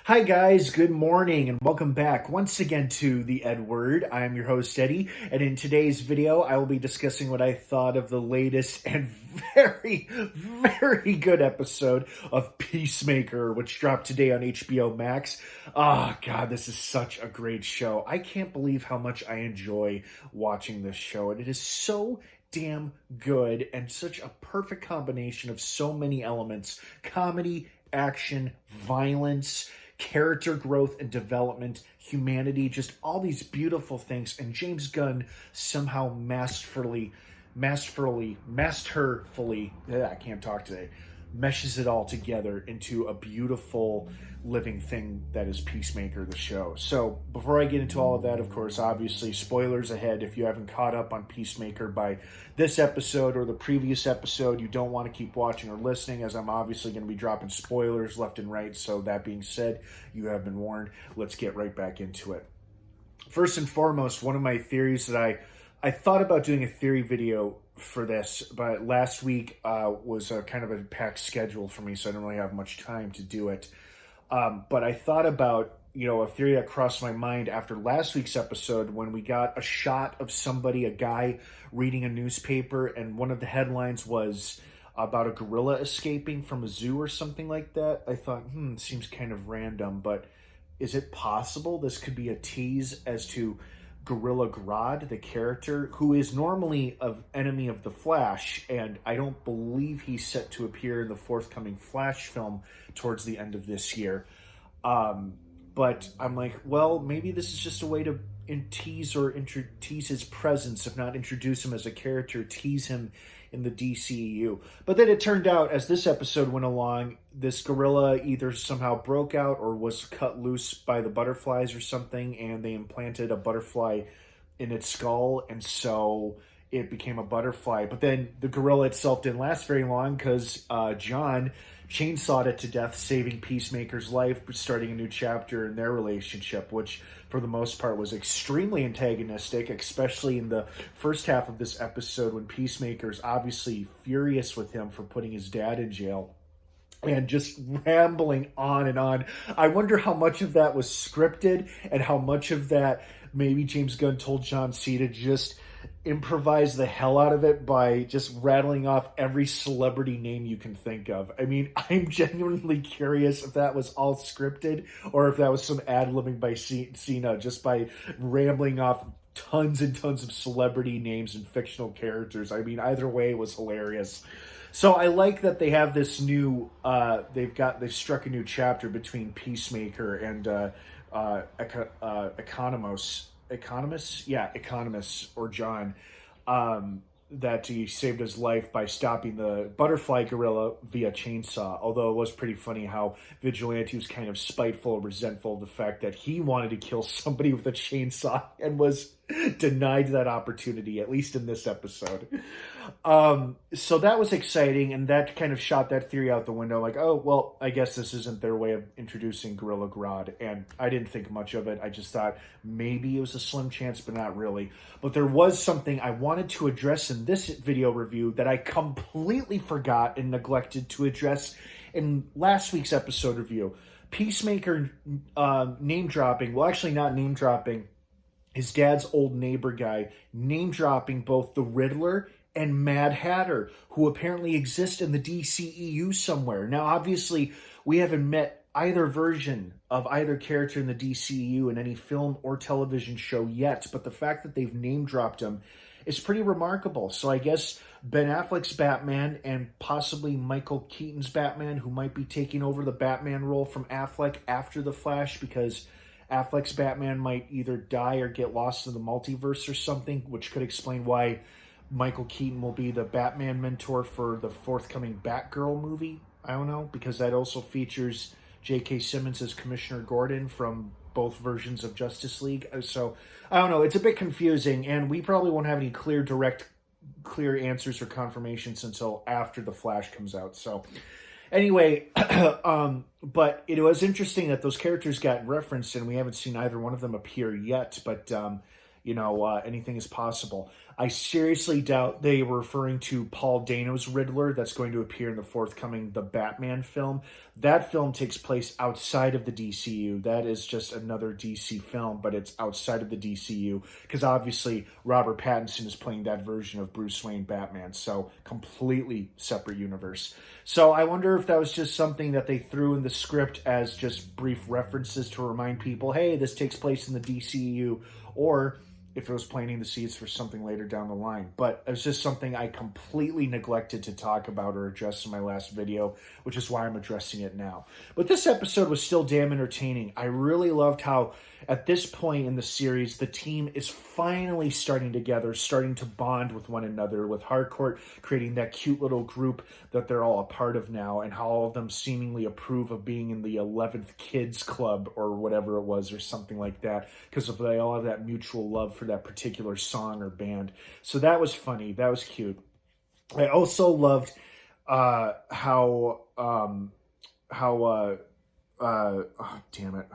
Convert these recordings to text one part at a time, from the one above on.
Hi guys, good morning and welcome back once again to the EdWord. I'm your host Eddie, and in today's video I will be discussing what I thought of the latest and very good episode of Peacemaker, which dropped today on HBO Max. Oh god, this is such a great show. I can't believe how much I enjoy watching this show, and it is so damn good and such a perfect combination of so many elements: comedy, action, violence, character growth and development, humanity, just all these beautiful things. And James Gunn somehow masterfully, I can't talk today, meshes it all together into a beautiful living thing that is Peacemaker, the show. So before I get into all of that, of course, obviously spoilers ahead. If you haven't caught up on Peacemaker by this episode or the previous episode, you don't want to keep watching or listening, as I'm obviously going to be dropping spoilers left and right. So that being said, you have been warned. Let's get right back into it. First and foremost, one of my theories that I thought about doing a theory video for this, but last week was a kind of a packed schedule for me, so I didn't really have much time to do it. But I thought about, a theory that crossed my mind after last week's episode when we got a shot of a guy reading a newspaper, and one of the headlines was about a gorilla escaping from a zoo or something like that. I thought, it seems kind of random, but is it possible this could be a tease as to Gorilla Grodd, the character, who is normally an enemy of the Flash, and I don't believe he's set to appear in the forthcoming Flash film towards the end of this year. But I'm like, well, maybe this is just a way to tease his presence, if not introduce him as a character, tease him in the DCEU. But then it turned out, as this episode went along, this gorilla either somehow broke out or was cut loose by the butterflies or something, and they implanted a butterfly in its skull, and so it became a butterfly. But then the gorilla itself didn't last very long because John chainsawed it to death, saving Peacemaker's life, starting a new chapter in their relationship, which for the most part was extremely antagonistic, especially in the first half of this episode when Peacemaker's obviously furious with him for putting his dad in jail and just rambling on and on. I wonder how much of that was scripted and how much of that maybe James Gunn told John C. to just improvise the hell out of it by just rattling off every celebrity name you can think of. I mean, I'm genuinely curious if that was all scripted or if that was some ad-libbing by Cena just by rambling off tons and tons of celebrity names and fictional characters. I mean, either way, it was hilarious. So I like that they have this new, they've struck a new chapter between Peacemaker and Economist, or John, that he saved his life by stopping the butterfly gorilla via chainsaw. Although it was pretty funny how Vigilante was kind of spiteful, resentful of the fact that he wanted to kill somebody with a chainsaw and was denied that opportunity, at least in this episode. So that was exciting, and that kind of shot that theory out the window. Like, oh, well, I guess this isn't their way of introducing Gorilla Grodd, and I didn't think much of it. I just thought maybe it was a slim chance, but not really. But there was something I wanted to address in this video review that I completely forgot and neglected to address in last week's episode review. Peacemaker name dropping, well, actually not name dropping, his dad's old neighbor guy, name dropping both the Riddler and Mad Hatter, who apparently exist in the DCEU somewhere. Now, obviously, we haven't met either version of either character in the DCEU in any film or television show yet, but the fact that they've name dropped him is pretty remarkable. So I guess Ben Affleck's Batman and possibly Michael Keaton's Batman, who might be taking over the Batman role from Affleck after The Flash, because Affleck's Batman might either die or get lost in the multiverse or something, which could explain why Michael Keaton will be the Batman mentor for the forthcoming Batgirl movie. I don't know, because that also features J.K. Simmons as Commissioner Gordon from both versions of Justice League. So, I don't know, it's a bit confusing, and we probably won't have any clear answers or confirmations until after The Flash comes out. So, anyway, but it was interesting that those characters got referenced, and we haven't seen either one of them appear yet, but anything is possible. I seriously doubt they were referring to Paul Dano's Riddler that's going to appear in the forthcoming The Batman film. That film takes place outside of the DCU. That is just another DC film, but it's outside of the DCU because obviously Robert Pattinson is playing that version of Bruce Wayne Batman, so completely separate universe. So I wonder if that was just something that they threw in the script as just brief references to remind people, hey, this takes place in the DCU, or if it was planting the seeds for something later down the line. But it was just something I completely neglected to talk about or address in my last video, which is why I'm addressing it now. But this episode was still damn entertaining. I really loved how, at this point in the series, the team is finally starting together, starting to bond with one another, with Harcourt creating that cute little group that they're all a part of now, and how all of them seemingly approve of being in the 11th Kids Club or whatever it was, or something like that, because they all have that mutual love for that particular song or band. So that was funny. That was cute. I also loved how oh, damn it,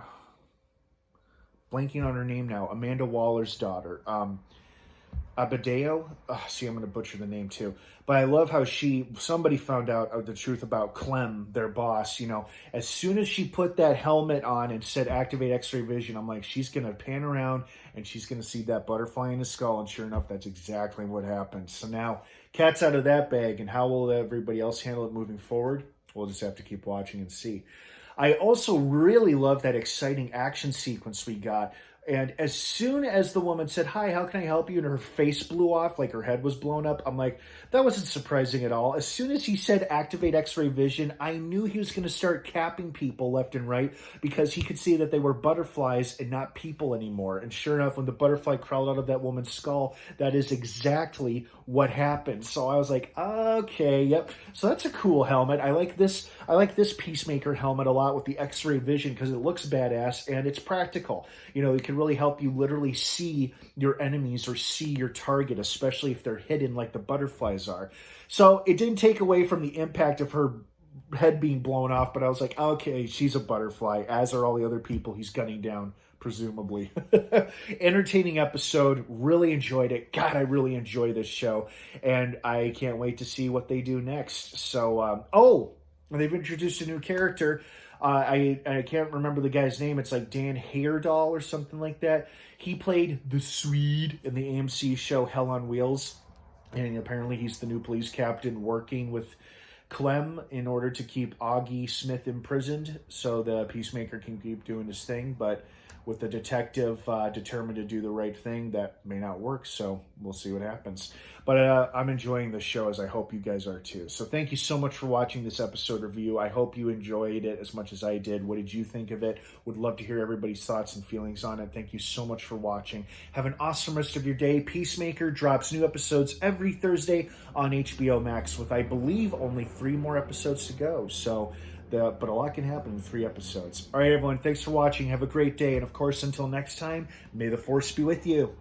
blanking on her name now, Amanda Waller's daughter, Abadeo. See, I'm going to butcher the name too. But I love how somebody found out the truth about Clem, their boss. You know, as soon as she put that helmet on and said activate X-ray vision, I'm like, she's going to pan around and she's going to see that butterfly in the skull. And sure enough, that's exactly what happened. So now, cat's out of that bag. And how will everybody else handle it moving forward? We'll just have to keep watching and see. I also really love that exciting action sequence we got. And as soon as the woman said, hi, how can I help you? And her face blew off, like her head was blown up. I'm like, that wasn't surprising at all. As soon as he said activate X-ray vision, I knew he was going to start capping people left and right because he could see that they were butterflies and not people anymore. And sure enough, when the butterfly crawled out of that woman's skull, that is exactly what happened. So I was like, okay, yep. So that's a cool helmet. I like this Peacemaker helmet a lot with the X-ray vision because it looks badass and it's practical. You know, it can really help you literally see your enemies or see your target, especially if they're hidden like the butterflies are. So it didn't take away from the impact of her head being blown off, but I was like, okay, she's a butterfly, as are all the other people he's gunning down, presumably. Entertaining episode. Really enjoyed it. God, I really enjoy this show. And I can't wait to see what they do next. So, they've introduced a new character. I can't remember the guy's name. It's like Dan Heyerdahl or something like that. He played the Swede in the AMC show Hell on Wheels. And apparently he's the new police captain working with Clem in order to keep Augie Smith imprisoned so the Peacemaker can keep doing his thing. But with the detective determined to do the right thing, that may not work. So we'll see what happens. But I'm enjoying the show, as I hope you guys are too. So thank you so much for watching this episode review. I hope you enjoyed it as much as I did. What did you think of it? Would love to hear everybody's thoughts and feelings on it. Thank you so much for watching. Have an awesome rest of your day. Peacemaker drops new episodes every Thursday on HBO Max with, I believe, only 3 more episodes to go. So, but a lot can happen in 3 episodes. All right, everyone. Thanks for watching. Have a great day. And of course, until next time, may the Force be with you.